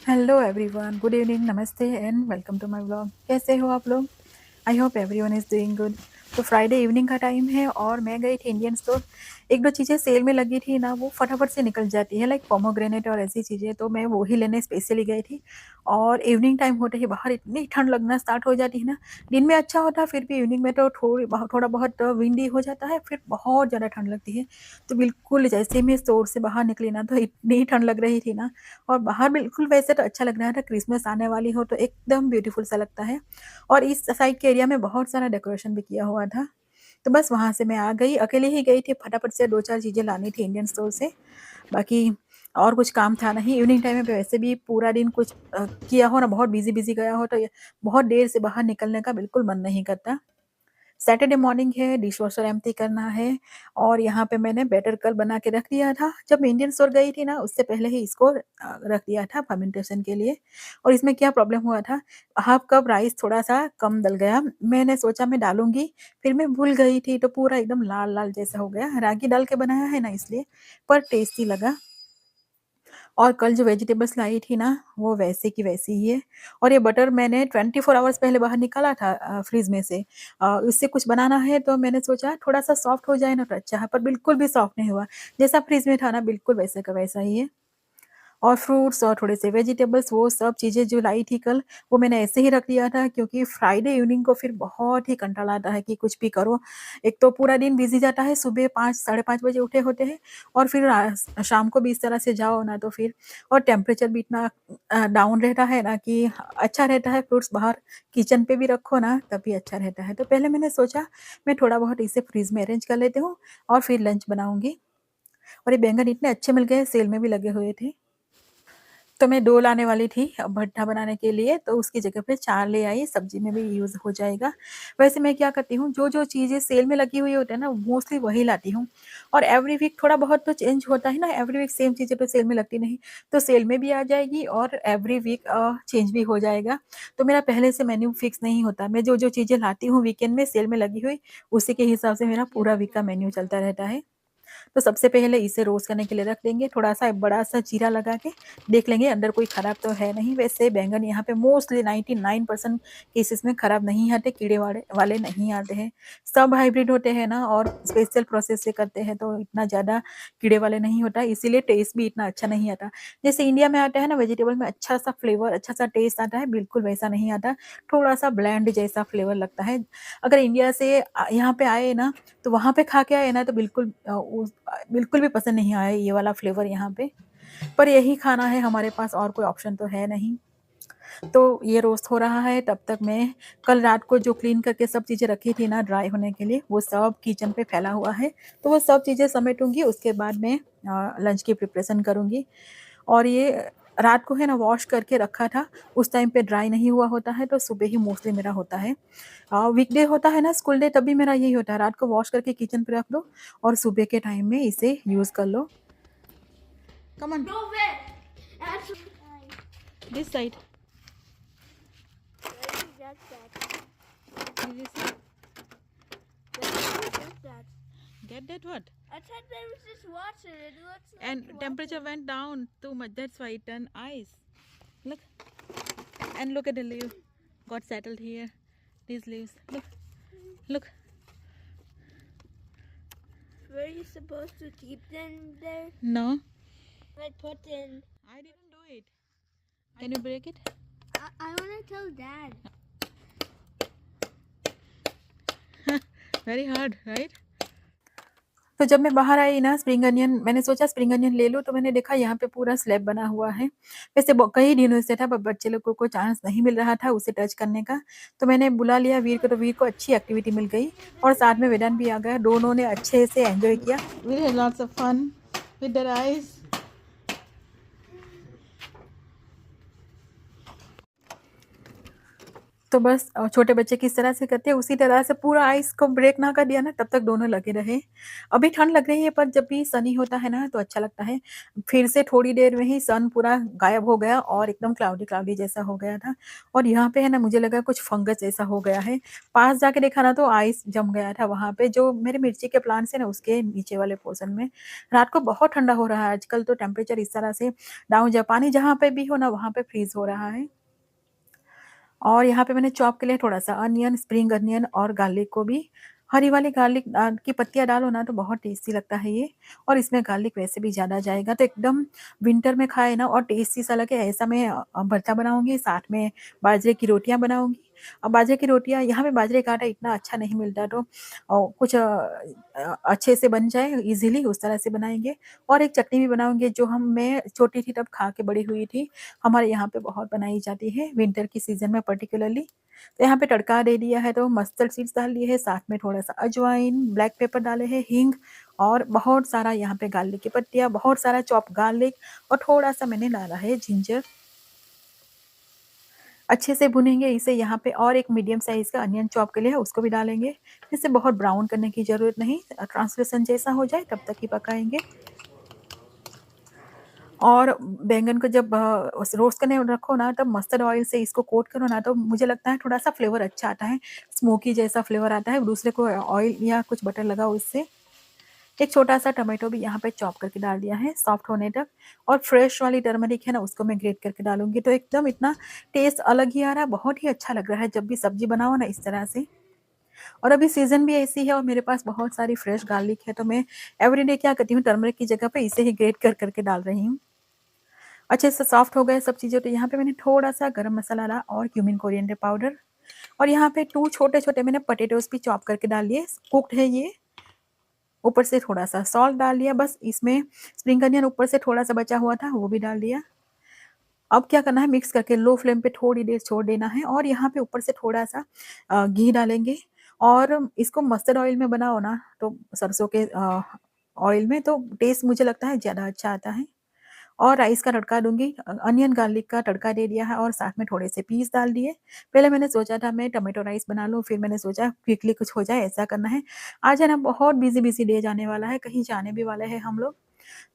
Hello everyone, good evening, नमस्ते and welcome to my vlog. कैसे हो आप लोग? I hope everyone is doing good. तो फ्राइडे इवनिंग का टाइम है और मैं गई थी इंडियन स्टोर। एक दो चीज़ें सेल में लगी थी ना, वो फटाफट से निकल जाती है, लाइक पोमोग्रेनेट और ऐसी चीज़ें, तो मैं वो ही लेने स्पेशली गई थी। और इवनिंग टाइम होते ही बाहर इतनी ठंड लगना स्टार्ट हो जाती है ना। दिन में अच्छा होता है, फिर भी इवनिंग में तो थोड़ा बहुत विंडी हो जाता है, फिर बहुत ज़्यादा ठंड लगती है। तो बिल्कुल जैसे मैं स्टोर से बाहर निकली ना, तो इतनी ठंड लग रही थी ना। और बाहर बिल्कुल वैसे तो अच्छा लग रहा था, क्रिसमस आने वाली हो तो एकदम ब्यूटीफुल सा लगता है। और इस साइड के एरिया में बहुत सारा डेकोरेशन भी किया हुआ था। तो बस वहाँ से मैं आ गई, अकेले ही गई थी, फटाफट से 2-4 चीज़ें लानी थी इंडियन स्टोर से। बाकी और कुछ काम था नहीं, इवनिंग टाइम में वैसे भी पूरा दिन कुछ किया हो ना, बहुत बिज़ी गया हो, तो ये बहुत देर से बाहर निकलने का बिल्कुल मन नहीं करता। सैटरडे मॉर्निंग है, डिशवॉशर एम्प्टी करना है और यहाँ पे मैंने बैटर कल बना के रख दिया था। जब मैं इंडियन स्टोर गई थी ना, उससे पहले ही इसको रख दिया था फर्मेंटेशन के लिए। और इसमें क्या प्रॉब्लम हुआ था, हाफ कप राइस थोड़ा-सा कम डल गया। मैंने सोचा मैं डालूँगी, फिर मैं भूल गई थी, तो पूरा एकदम लाल-लाल जैसा हो गया। रागी डाल के बनाया है ना इसलिए, पर टेस्टी लगा। और कल जो वेजिटेबल्स लाई थी ना, वो वैसे की वैसी ही है। और ये बटर मैंने 24 आवर्स पहले बाहर निकाला था फ्रिज में से। इससे कुछ बनाना है तो मैंने सोचा थोड़ा-सा सॉफ्ट हो जाए ना तो अच्छा है, पर बिल्कुल भी सॉफ्ट नहीं हुआ। जैसा फ्रिज में था ना, बिल्कुल वैसे का वैसा ही है। और फ्रूट्स और थोड़े से वेजिटेबल्स, वो सब चीज़ें जो लाई थी कल, वो मैंने ऐसे ही रख दिया था, क्योंकि फ्राइडे इवनिंग को फिर बहुत ही कंटाला आता है कि कुछ भी करो। एक तो पूरा दिन बिज़ी जाता है, सुबह 5 साढ़े 5 बजे उठे होते हैं और फिर शाम को भी इस तरह से जाओ ना, तो फिर और टेम्परेचर भी इतना डाउन रहता है ना कि अच्छा रहता है फ्रूट्स बाहर किचन पे भी रखो ना, तभी अच्छा रहता है। तो पहले मैंने सोचा मैं थोड़ा बहुत इसे फ्रिज में अरेंज कर लेती हूँ और फिर लंच बनाऊँगी। और ये बैंगन इतने अच्छे मिल गए, सेल में भी लगे हुए थे। तो मैं 2 लाने वाली थी भट्टा बनाने के लिए, तो उसकी जगह पे 4 ले आई, सब्ज़ी में भी यूज़ हो जाएगा। वैसे मैं क्या करती हूँ, जो-जो चीज़ें सेल में लगी हुई होती है ना, मोस्टली वही लाती हूँ। और एवरी वीक थोड़ा बहुत तो चेंज होता है ना, एवरी वीक सेम चीज़ें तो सेल में लगती नहीं। तो सेल में भी आ जाएगी और एवरी वीक चेंज भी हो जाएगा। तो मेरा पहले से मेन्यू फिक्स नहीं होता। मैं जो-जो चीज़ें लाती हूँ वीकेंड में सेल में लगी हुई, उसी के हिसाब से मेरा पूरा वीक का मेन्यू चलता रहता है। तो सबसे पहले इसे रोस्ट करने के लिए रख देंगे, थोड़ा-सा बड़ा-सा जीरा लगा के देख लेंगे अंदर कोई खराब तो है नहीं। वैसे बैंगन यहाँ पे मोस्टली 99% केसेस में खराब नहीं आते, कीड़े वाड़े वाले नहीं आते हैं। सब हाइब्रिड होते हैं ना और स्पेशल प्रोसेस से करते हैं, तो इतना ज़्यादा कीड़े वाले नहीं होता है, इसीलिए टेस्ट भी इतना अच्छा नहीं आता। जैसे इंडिया में आता है ना वेजिटेबल में, अच्छा-सा फ्लेवर, अच्छा-सा टेस्ट आता है, बिल्कुल वैसा नहीं आता। थोड़ा-सा ब्लेंड जैसा फ्लेवर लगता है। अगर इंडिया से यहाँ पे आए ना, तो वहाँ पे खा के आए ना, तो बिल्कुल भी पसंद नहीं आया ये वाला फ्लेवर यहाँ पे। पर यही खाना है हमारे पास, और कोई ऑप्शन तो है नहीं। तो ये रोस्ट हो रहा है, तब तक मैं कल रात को जो क्लीन करके सब चीज़ें रखी थी ना ड्राई होने के लिए, वो सब किचन पे फैला हुआ है। तो वो सब चीज़ें समेटूँगी, उसके बाद मैं लंच की प्रिपरेशन करूँगी। और ये रात को है ना वॉश करके रखा था, उस टाइम पे ड्राई नहीं हुआ होता है, तो सुबह ही मोस्टली मेरा होता है। वीकडे होता है ना, स्कूल डे, तभी मेरा यही होता है, रात को वॉश करके किचन पे रख दो और सुबह के टाइम में इसे यूज़ कर लो। Come on, No way! That's this side, where did you get that? This, Where did you get that? Get that what? I thought there was just water. It looks like And temperature water. went down too much, that's why it turned ice. Look, and look at the leaf got settled here. These leaves, look. Were you supposed to keep them there? No, Like put in. I didn't do it. Can you break it? I want to tell Dad. Very hard, right? तो जब मैं बाहर आई ना, spring onion मैंने सोचा spring onion ले लूँ, तो मैंने देखा यहाँ पे पूरा स्लैब बना हुआ है। वैसे कई दिनों से था, पर बच्चे लोगों को चांस नहीं मिल रहा था उसे टच करने का। तो मैंने बुला लिया वीर को, तो वीर को अच्छी एक्टिविटी मिल गई और साथ में वेदांत भी आ गया। दोनों ने अच्छे से एंजॉय किया। We had lots of fun with the rice. तो बस छोटे बच्चे किस तरह से करते हैं उसी तरह से पूरा आइस को ब्रेक ना कर दिया ना तब तक दोनों लगे रहे। अभी ठंड लग रही है पर जब भी सनी होता है ना तो अच्छा लगता है। फिर से थोड़ी देर में ही सन पूरा गायब हो गया और एकदम क्लाउडी-क्लाउडी जैसा हो गया था और यहाँ पे है ना मुझे लगा कुछ फंगस जैसा हो गया है। पास जाके देखा ना तो आइस जम गया था वहाँ पे जो मेरे मिर्ची के प्लांट्स है ना उसके नीचे वाले पोर्शन में। रात को बहुत ठंडा हो रहा है आजकल तो टेम्परेचर इस तरह से डाउन जापानी जहाँ पे भी हो ना वहाँ पे फ्रीज़ हो रहा है। और यहाँ पे मैंने चॉप के लिए थोड़ा-सा अनियन, स्प्रिंग अनियन और गार्लिक को भी हरी वाली गार्लिक की पत्तियाँ डालो ना तो बहुत टेस्टी लगता है ये और इसमें गार्लिक वैसे भी ज़्यादा जाएगा तो एकदम विंटर में खाए ना और टेस्टी सा लगे ऐसा मैं भरता बनाऊँगी, साथ में बाजरे की रोटियाँ बनाऊँगी। बाजरे की रोटियाँ यहाँ पे बाजरे का आटा इतना अच्छा नहीं मिलता तो कुछ अच्छे से बन जाए ईज़िली उस तरह से बनाएँगे और एक चटनी भी बनाऊँगी जो मैं छोटी थी तब खा के बड़ी हुई थी। हमारे यहाँ पे बहुत बनाई जाती है विंटर की सीज़न में पर्टिकुलरली। तो यहाँ पे तड़का दे दिया है तो मस्टर्ड सीड्स डाल दिए हैं, साथ में थोड़ा-सा अजवाइन, ब्लैक पेपर डाले हैं, हींग और बहुत सारा यहाँ पे गार्लिक की पत्तियाँ, बहुत सारा चॉप गार्लिक और थोड़ा-सा मैंने डाला है जिंजर। अच्छे से भुनेंगे इसे यहाँ पे और एक मीडियम साइज़ का अनियन चॉप के लिए है उसको भी डालेंगे। इसे बहुत ब्राउन करने की ज़रूरत नहीं, ट्रांसलूसेंट जैसा हो जाए तब तक ही पकाएँगे। और बैंगन को जब उस रोस्ट करने रखो ना तब मस्टर्ड ऑयल से इसको कोट करो ना तो मुझे लगता है थोड़ा-सा फ्लेवर अच्छा आता है, स्मोकी जैसा फ्लेवर आता है, दूसरे को ऑयल या कुछ बटर लगाओ उससे। एक छोटा-सा टोमेटो भी यहाँ पे चॉप करके डाल दिया है सॉफ्ट होने तक और फ्रेश वाली टर्मरिक है ना उसको मैं ग्रेट करके डालूँगी तो एकदम इतना टेस्ट अलग ही आ रहा है, बहुत ही अच्छा लग रहा है जब भी सब्ज़ी बनाओ ना इस तरह से। और अभी सीज़न भी ऐसी है और मेरे पास बहुत सारी फ्रेश गार्लिक है तो मैं एवरीडे क्या करती हूँ टर्मरिक की जगह पे इसे ही ग्रेट कर के डाल रही हूँ। अच्छे से सॉफ्ट हो गए सब चीज़ें तो यहाँ पे मैंने थोड़ा-सा गरम मसाला डाला और क्यूमिन कोरिएंडर पाउडर और यहाँ पे 2 छोटे-छोटे मैंने पोटैटोज़ भी चॉप करके डाल लिए, कुक्ड है ये। ऊपर से थोड़ा-सा सॉल्ट डाल लिया बस इसमें स्प्रिंग अनियन ऊपर से थोड़ा-सा बचा हुआ था वो भी डाल दिया। अब क्या करना है मिक्स करके लो फ्लेम पे थोड़ी देर छोड़ देना है और यहाँ पे ऊपर से थोड़ा-सा घी डालेंगे और इसको मस्टर्ड ऑयल में बनाओ ना तो सरसों के ऑयल में तो टेस्ट मुझे लगता है ज़्यादा अच्छा आता है। और राइस का तड़का दूँगी अनियन गार्लिक का तड़का दे दिया है और साथ में थोड़े से पीस डाल दिए। पहले मैंने सोचा था मैं टोमेटो राइस बना लूँ, फिर मैंने सोचा क्विकली कुछ हो जाए ऐसा करना है। आज है ना बहुत बिज़ी डे जाने वाला है, कहीं जाने भी वाले हैं हम लोग।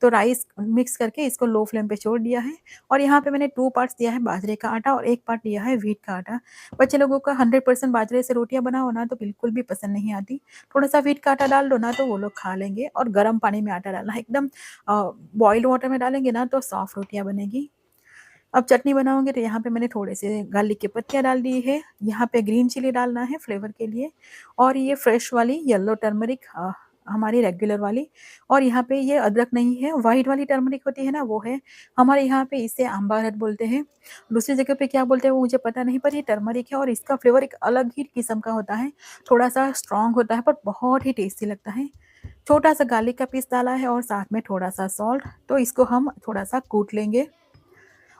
तो राइस मिक्स करके इसको लो फ्लेम पे छोड़ दिया है और यहाँ पे मैंने 2 पार्ट्स दिया है बाजरे का आटा और 1 पार्ट लिया है व्हीट का आटा। बच्चे लोगों का 100% बाजरे से रोटियाँ बनाओ ना तो बिल्कुल भी पसंद नहीं आती। थोड़ा-सा व्हीट का आटा डाल दो ना तो वो लोग खा लेंगे और गर्म पानी में आटा डालना है एकदम बॉइल्ड वाटर में डालेंगे ना तो सॉफ्ट रोटियाँ बनेगी। अब चटनी बनाऊँगी तो यहाँ पे मैंने थोड़े से गार्लिक की पत्तियाँ डाल दी है। यहाँ पे ग्रीन चिली डालना है फ्लेवर के लिए और ये फ्रेश वाली येलो टर्मरिक हमारी रेगुलर वाली और यहाँ पे ये अदरक नहीं है, व्हाइट वाली टर्मरिक होती है ना वो है। हमारे यहाँ पे इसे आंबा अरहर बोलते हैं। दूसरी जगह पे क्या बोलते हैं वो मुझे पता नहीं पर ये टर्मरिक है और इसका फ्लेवर एक अलग ही किस्म का होता है। थोड़ा-सा स्ट्रॉन्ग होता है पर बहुत ही टेस्टी लगता है। छोटा-सा गार्लिक का पीस डाला है और साथ में थोड़ा-सा सॉल्ट तो इसको हम थोड़ा-सा कूट लेंगे।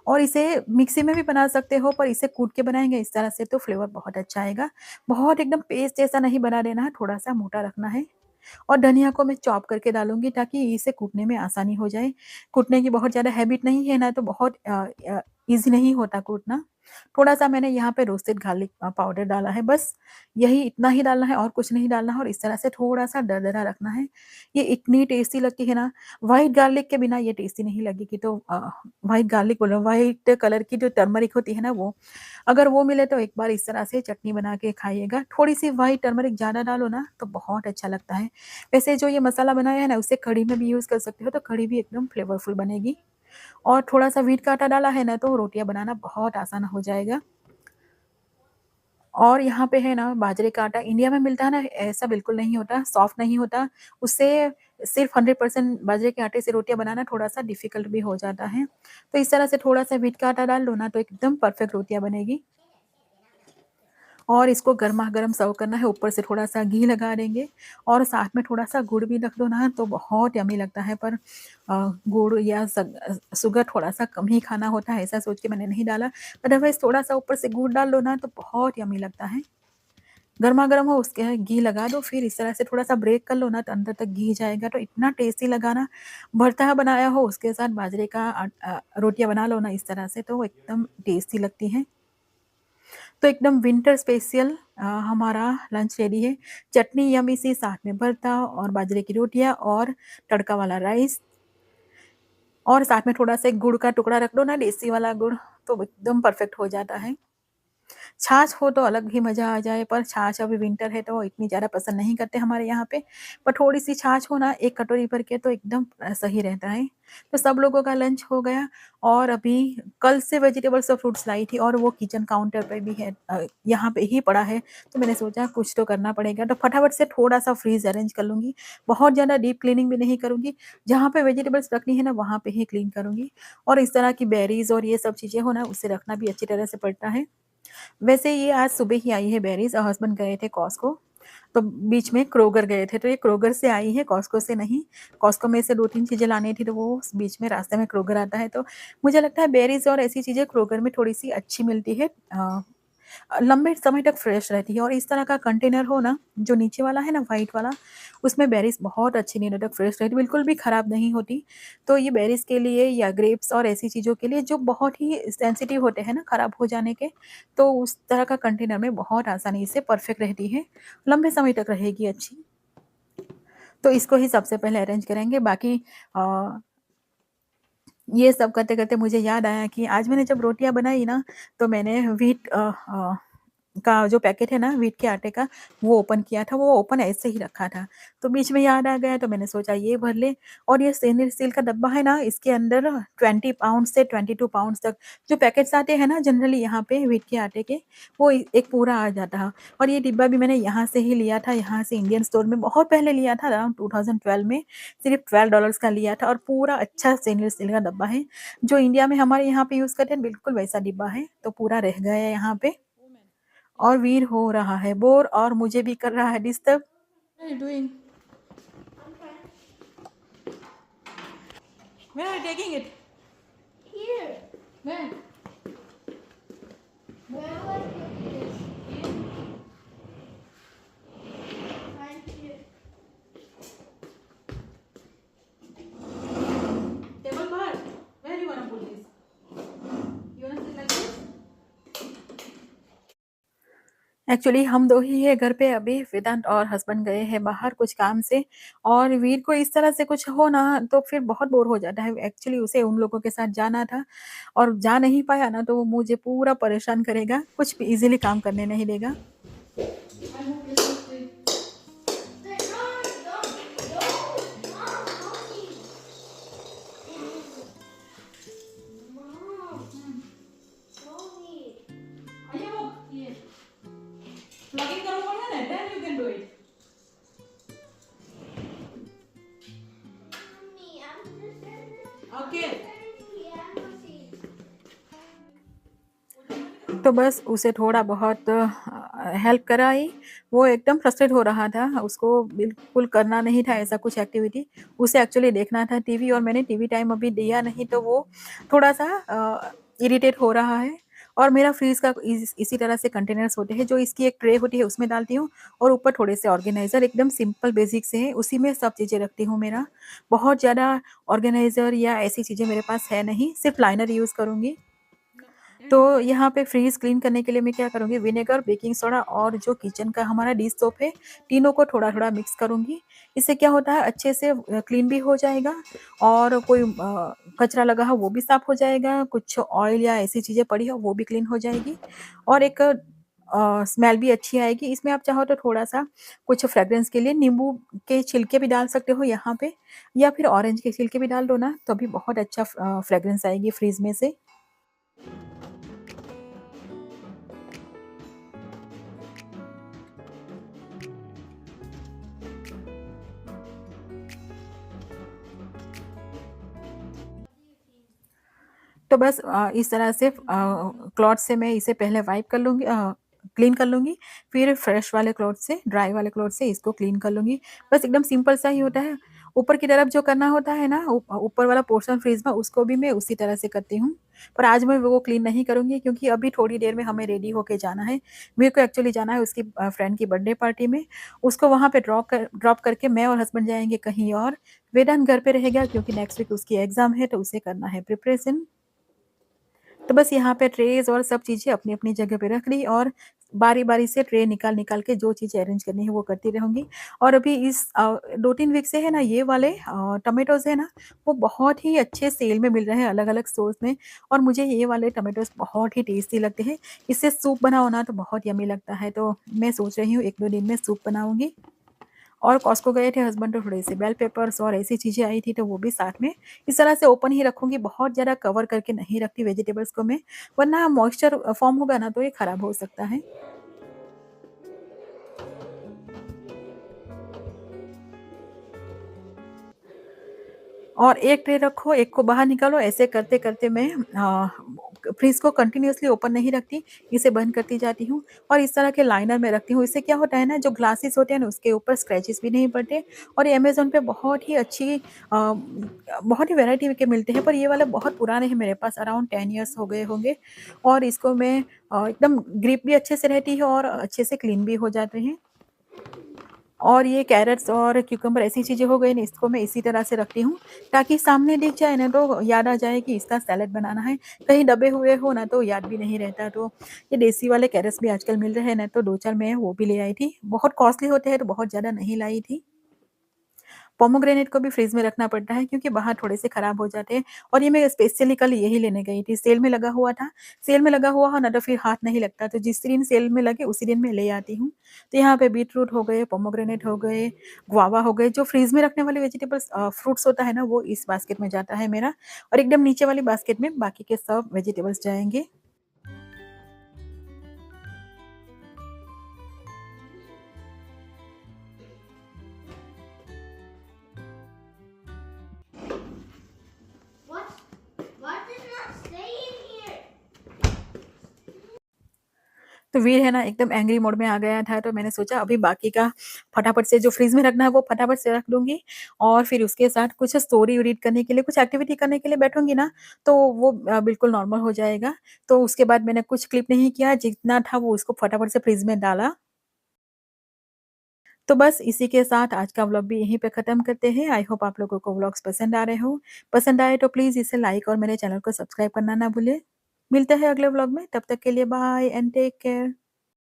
और इसे मिक्सी में भी बना सकते हो पर इसे कूट के बनाएँगे इस तरह से तो फ्लेवर बहुत अच्छा आएगा। बहुत एकदम पेस्ट जैसा नहीं बना देना है, थोड़ा-सा मोटा रखना है। और धनिया को मैं चॉप करके डालूँगी ताकि इसे कूटने में आसानी हो जाए। कूटने की बहुत ज़्यादा हैबिट नहीं है ना तो बहुत ईज़ी नहीं होता कूटना। थोड़ा-सा मैंने यहाँ पे रोस्टेड गार्लिक पाउडर डाला है बस, यही इतना ही डालना है और कुछ नहीं डालना है और इस तरह से थोड़ा-सा दरदरा रखना है। ये इतनी टेस्टी लगती है ना, व्हाइट गार्लिक के बिना ये टेस्टी नहीं लगेगी तो व्हाइट गार्लिक बोल रही हूँ, व्हाइट कलर की जो टर्मरिक होती है ना वो, अगर वो मिले तो एक बार इस तरह से चटनी बना के खाइएगा। थोड़ी-सी व्हाइट टर्मरिक ज़्यादा डालो ना तो बहुत अच्छा लगता है। वैसे जो ये मसाला बनाया है ना उसे कढ़ी में भी यूज़ कर सकते हो तो कढ़ी भी एकदम फ्लेवरफुल बनेगी और थोड़ा-सा व्हीट का आटा डाला है ना तो रोटियाँ बनाना बहुत आसान हो जाएगा। और यहाँ पे है ना बाजरे का आटा इंडिया में मिलता है ना ऐसा बिल्कुल नहीं होता, सॉफ्ट नहीं होता। उससे सिर्फ़ 100% बाजरे के आटे से रोटियाँ बनाना थोड़ा-सा डिफ़िकल्ट भी हो जाता है। तो इस तरह से थोड़ा-सा व्हीट का आटा डाल लो ना तो एकदम परफ़ेक्ट रोटियाँ बनेगी। और इसको गरमा-गरम सर्व करना है, ऊपर से थोड़ा-सा घी लगा देंगे और साथ में थोड़ा-सा गुड़ भी रख दो ना तो बहुत यम्मी लगता है पर गुड़ या शुगर थोड़ा-सा कम ही खाना होता है ऐसा सोच के मैंने नहीं डाला। अदरवाइज़ थोड़ा-सा ऊपर से गुड़ डाल लो ना तो बहुत यम्मी लगता है। गरमा-गरम हो उसके घी लगा दो फिर इस तरह से थोड़ा-सा ब्रेक कर लो ना तो अंदर तक घी जाएगा तो इतना टेस्टी लगा ना, भरता बनाया हो उसके साथ बाजरे का रोटियाँ बना लो ना इस तरह से तो वो एकदम टेस्टी लगती हैं। तो एकदम विंटर स्पेशल हमारा लंच रेडी है। चटनी यम्मी सी, साथ में भरता और बाजरे की रोटियाँ और तड़का वाला राइस, और साथ में थोड़ा-सा एक गुड़ का टुकड़ा रख दो ना, देसी वाला गुड़, तो एकदम परफेक्ट हो जाता है। छाछ हो तो अलग ही मज़ा आ जाए, पर छाछ अभी विंटर है तो इतनी ज़्यादा पसंद नहीं करते हमारे यहाँ पे। पर थोड़ी-सी छाछ हो ना 1 कटोरी भर के, तो एकदम सही रहता है। तो सब लोगों का लंच हो गया, और अभी कल से वेजिटेबल्स और फ्रूट्स लाई थी, और वो किचन काउंटर पे भी है, यहाँ पे ही पड़ा है। तो मैंने सोचा कुछ तो करना पड़ेगा, तो फटाफट से थोड़ा-सा फ्रिज अरेंज कर लूँगी। बहुत ज़्यादा डीप क्लीनिंग भी नहीं करूँगी, जहाँ पे वेजिटेबल्स रखनी है ना वहाँ पे ही क्लीन करूँगी। और इस तरह की बेरीज़ और ये सब चीज़ें हो ना, उसे रखना भी अच्छी तरह से पड़ता है। वैसे ये आज सुबह ही आई है बेरीज़, हस्बैंड गए थे कॉस्को, तो बीच में क्रोगर गए थे, तो ये क्रोगर से आई है, कॉस्को से नहीं। कॉस्को में से 2-3 चीज़ें लानी थी, तो वो बीच में रास्ते में क्रोगर आता है, तो मुझे लगता है बेरीज़ और ऐसी चीज़ें क्रोगर में थोड़ी-सी अच्छी मिलती है। लंबे समय तक फ्रेश रहती है, और इस तरह का कंटेनर हो ना, जो नीचे वाला है ना व्हाइट वाला, उसमें बेरीज़ बहुत अच्छी दिनों तक फ्रेश रहती है, बिल्कुल भी खराब नहीं होती। तो ये बेरीज़ के लिए या ग्रेप्स और ऐसी चीज़ों के लिए जो बहुत ही सेंसिटिव होते हैं ना खराब हो जाने के, तो उस तरह का कंटेनर में बहुत आसानी से परफेक्ट रहती है, लंबे समय तक रहेगी अच्छी। तो इसको ही सबसे पहले अरेंज करेंगे। बाकी अ, ये सब करते-करते मुझे याद आया कि आज मैंने जब रोटियाँ बनाई ना, तो मैंने का जो पैकेट है ना व्हीट के आटे का, वो ओपन किया था, वो ओपन ऐसे ही रखा था। तो बीच में याद आ गया, तो मैंने सोचा ये भर ले, और ये स्टेनलेस स्टील का डब्बा है ना, इसके अंदर 20 पाउंड से 22 पाउंड्स तक जो पैकेट्स आते हैं ना जनरली यहाँ पे व्हीट के आटे के, वो एक पूरा आ जाता है। और ये डिब्बा भी मैंने यहाँ से ही लिया था, यहाँ से इंडियन स्टोर में बहुत पहले लिया था, अराउंड 2012 में, सिर्फ $12 का लिया था, और पूरा अच्छा स्टेनलेस स्टील का डब्बा है। जो इंडिया में हमारे यहाँ पे यूज़ करते हैं बिल्कुल वैसा डिब्बा है, तो पूरा रह गया है यहाँ पे। और वीर हो रहा है बोर, और मुझे भी कर रहा है disturb. What are you doing? Where are you taking it? Here. Where? Where do I put this? Right here. Table पर? Where you wanna put this? You wanna sit like this? Actually हम 2 ही हैं घर पे अभी, वेदांत और husband गए हैं बाहर कुछ काम से, और वीर को इस तरह से कुछ हो ना तो फिर बहुत बोर हो जाता है। एक्चुअली उसे उन लोगों के साथ जाना था, और जा नहीं पाया ना तो वो मुझे पूरा परेशान करेगा, कुछ भी ईज़िली काम करने नहीं देगा। प्लगिंग करो पड़ेगा ना, then you can do it. Mommy, I'm just okay. piano seat. तो बस उसे थोड़ा बहुत हेल्प कराई। वो एकदम फ्रस्ट्रेट हो रहा था, उसको बिल्कुल करना नहीं था ऐसा कुछ एक्टिविटी, उसे एक्चुअली देखना था टीवी, और मैंने टीवी टाइम अभी दिया नहीं, तो वो थोड़ा-सा इरिटेट हो रहा है। और मेरा फ्रीज़ का इसी तरह से कंटेनर्स होते हैं, जो इसकी एक ट्रे होती है उसमें डालती हूँ, और ऊपर थोड़े से ऑर्गेनाइज़र एकदम सिंपल बेसिक से है, उसी में सब चीज़ें रखती हूँ मेरा। बहुत ज़्यादा ऑर्गेनाइज़र या ऐसी चीज़ें मेरे पास है नहीं, सिर्फ लाइनर यूज़ करूँगी। तो यहाँ पे फ्रीज़ क्लीन करने के लिए मैं क्या करूँगी, विनेगर, बेकिंग सोडा और जो किचन का हमारा डिश सोप है, तीनों को थोड़ा-थोड़ा मिक्स करूँगी। इससे क्या होता है, अच्छे से क्लीन भी हो जाएगा, और कोई कचरा लगा हो वो भी साफ़ हो जाएगा, कुछ ऑयल या ऐसी चीज़ें पड़ी हो वो भी क्लीन हो जाएगी, और एक स्मेल भी अच्छी आएगी। इसमें आप चाहो तो थोड़ा-सा कुछ फ्रेग्रेंस के लिए नींबू के छिलके भी डाल सकते हो यहाँ पे, या फिर ऑरेंज के छिलके भी डाल दो ना, तो भी बहुत अच्छा फ्रेग्रेंस आएगी फ्रिज में से। तो बस इस तरह से क्लॉथ से मैं इसे पहले वाइप कर लूँगी, क्लीन कर लूँगी, फिर फ्रेश वाले क्लॉथ से, ड्राई वाले क्लॉथ से इसको क्लीन कर लूँगी। बस एकदम सिंपल सा ही होता है। ऊपर की तरफ जो करना होता है ना, ऊपर वाला पोर्शन फ्रिज में, उसको भी मैं उसी तरह से करती हूँ। पर आज मैं वो क्लीन नहीं करूँगी, क्योंकि अभी थोड़ी देर में हमें रेडी होके जाना है। मेरे को एक्चुअली जाना है उसकी फ्रेंड की बर्थडे पार्टी में। उसको वहाँ पे ड्रॉप करके मैं और हस्बैंड जाएँगे कहीं और। वेदांत घर पे रहेगा, क्योंकि नेक्स्ट वीक उसकी एग्ज़ाम है, तो उसे करना है प्रिपरेशन। तो बस यहाँ पे ट्रेज़ और सब चीज़ें अपनी-अपनी जगह पे रख ली और बारी-बारी से ट्रे निकाल-निकाल के जो चीज़ें अरेंज करनी है वो करती रहूँगी। और अभी इस 2-3 वीक से है ना ये वाले टोमेटोज़ है ना, वो बहुत ही अच्छे सेल में मिल रहे हैं अलग-अलग स्टोर्स में और मुझे ये वाले टोमेटोज़ बहुत ही टेस्टी लगते हैं। इससे सूप बनाओ ना तो बहुत यम्मी लगता है, तो मैं सोच रही हूँ 1-2 दिन में सूप बनाऊँगी। और कॉस्को गए थे हस्बैंड तो थोड़े से बेल पेपर्स और ऐसी चीज़ें आई थी तो वो भी साथ में इस तरह से ओपन ही रखूँगी, बहुत ज़्यादा कवर करके नहीं रखती वेजिटेबल्स को मैं, वरना मॉइस्चर फॉर्म होगा ना तो ये खराब हो सकता है। और एक ट्रे रखो, एक को बाहर निकालो, ऐसे करते-करते मैं फ्रिज को कंटिन्यूअसली ओपन नहीं रखती, इसे बंद करती जाती हूँ और इस तरह के लाइनर में रखती हूँ। इससे क्या होता है ना, जो ग्लासेस होते हैं ना, उसके ऊपर स्क्रैचेस भी नहीं पड़ते और ये अमेज़न पे बहुत ही अच्छी बहुत ही वैरायटी के मिलते हैं, पर ये वाले बहुत पुराने हैं मेरे पास, अराउंड 10 इयर्स हो गए होंगे और इसको मैं एकदम ग्रिप भी अच्छे से रहती है और अच्छे से क्लीन भी हो जाते हैं। और ये कैरट्स और क्यूकम्बर ऐसी चीज़ें हो गई ना, इसको मैं इसी तरह से रखती हूँ ताकि सामने दिख जाए ना तो याद आ जाए कि इसका सैलेड बनाना है। कहीं दबे हुए हो ना तो याद भी नहीं रहता। तो ये देसी वाले कैरट्स भी आजकल मिल रहे हैं ना, तो 2-4 मैं वो भी ले आई थी। बहुत कॉस्टली होते हैं तो बहुत ज़्यादा नहीं लाई थी। पोमेग्रेनेट को भी फ्रिज में रखना पड़ता है क्योंकि बाहर थोड़े से खराब हो जाते हैं और ये मैं स्पेशली कल यही लेने गई थी। सेल में लगा हुआ था, सेल में लगा हुआ हो ना तो फिर हाथ नहीं लगता, तो जिस दिन सेल में लगे उसी दिन मैं ले आती हूँ। तो यहाँ पे बीटरूट हो गए, पोमेग्रेनेट हो गए, गुआवा हो गए, जो फ्रिज में रखने वाले वेजिटेबल्स फ्रूट्स होता है ना, वो इस बास्केट में जाता है मेरा और एकदम नीचे वाली बास्केट में बाकी के सब वेजिटेबल्स जाएँगे। What? What did not stay in here? तो वीर है ना एकदम एंग्री मोड में आ गया था, तो मैंने सोचा अभी बाकी का फटाफट से जो फ्रिज में रखना है वो फटाफट से रख दूँगी और फिर उसके साथ कुछ स्टोरी रीड करने के लिए, कुछ एक्टिविटी करने के लिए बैठूँगी ना, तो वो बिल्कुल नॉर्मल हो जाएगा। तो उसके बाद मैंने कुछ क्लिप नहीं किया, जितना था वो उसको फटाफट से फ्रिज में डाला। तो बस इसी के साथ आज का व्लॉग भी यहीं पे ख़त्म करते हैं। आई होप आप लोगों को व्लॉग्स पसंद आ रहे हो। पसंद आए तो प्लीज़ इसे लाइक और मेरे चैनल को सब्सक्राइब करना ना भूलें। मिलते हैं अगले व्लॉग में, तब तक के लिए बाय एंड टेक केयर।